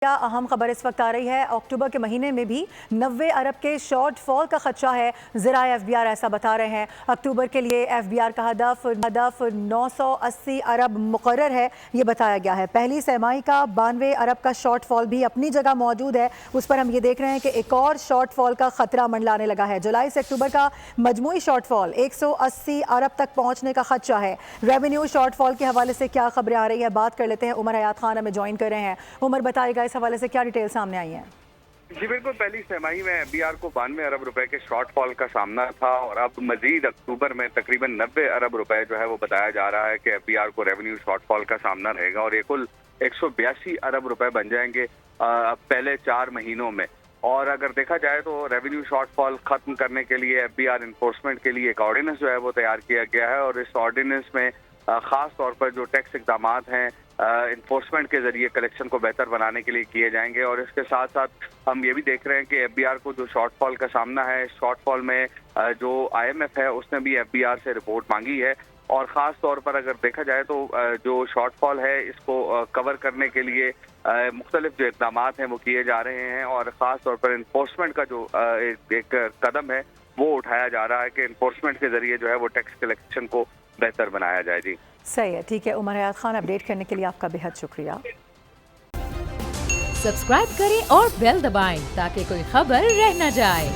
क्या अहम खबर इस वक्त आ रही है। अक्टूबर के महीने में भी 90 अरब के शॉर्ट फॉल का खदशा है। ज़राए एफबीआर ऐसा बता रहे हैं। अक्टूबर के लिए एफबीआर का हदफ 980 अरब मुकर्रर है, ये बताया गया है। पहली तिमाही का 92 अरब का शॉर्ट फॉल भी अपनी जगह मौजूद है। उस पर हम ये देख रहे हैं कि एक और शॉर्ट फॉल का खतरा मंडलाने लगा है। जुलाई से अक्टूबर का मजमूई शॉर्ट फॉल 180 अरब तक पहुंचने का खदशा है। रेवेन्यू शॉर्ट फॉल के हवाले से क्या खबरें आ रही है, बात कर लेते हैं। उमर हयात खान हमें ज्वाइन कर रहे हैं। उमर, बताएगा इस हवाले से क्या डिटेल सामने आई है? जी बिल्कुल, पहली तिमाही में एफबीआर को 92 अरब रुपए के शॉर्टफॉल का सामना था और अब मजीद अक्टूबर में तकरीबन 90 अरब रुपए जो है वो बताया जा रहा है कि एफबीआर को रेवेन्यू शॉर्टफॉल का सामना रहेगा और ये कुल 182 अरब रुपए बन जाएंगे पहले 4 महीनों में। और अगर देखा जाए तो रेवेन्यू शॉर्टफॉल खत्म करने के लिए एफबीआर इन्फोर्समेंट के लिए एक ऑर्डिनेंस जो है वो तैयार किया गया है और इस ऑर्डिनेंस में खास तौर पर जो टैक्स इकदाम हैं इन्फोर्समेंट के जरिए कलेक्शन को बेहतर बनाने के लिए किए जाएंगे। और इसके साथ साथ हम ये भी देख रहे हैं कि एफबीआर को जो शॉर्टफॉल का सामना है, शॉर्टफॉल में जो आईएमएफ है उसने भी एफबीआर से रिपोर्ट मांगी है और ख़ास तौर पर अगर देखा जाए तो जो शॉर्टफॉल है इसको कवर करने के लिए मुख्तलिफ जो इक़दाम हैं वो किए जा रहे हैं और ख़ास तौर पर इन्फोर्समेंट का जो एक कदम है वो उठाया जा रहा है कि इन्फोर्समेंट के जरिए जो है वो टैक्स कलेक्शन को बेहतर बनाया जाए। जी सही है, ठीक है। उमर हयात खान, अपडेट करने के लिए आपका बेहद शुक्रिया। सब्सक्राइब करें और बेल दबाएं ताकि कोई खबर रह न जाए।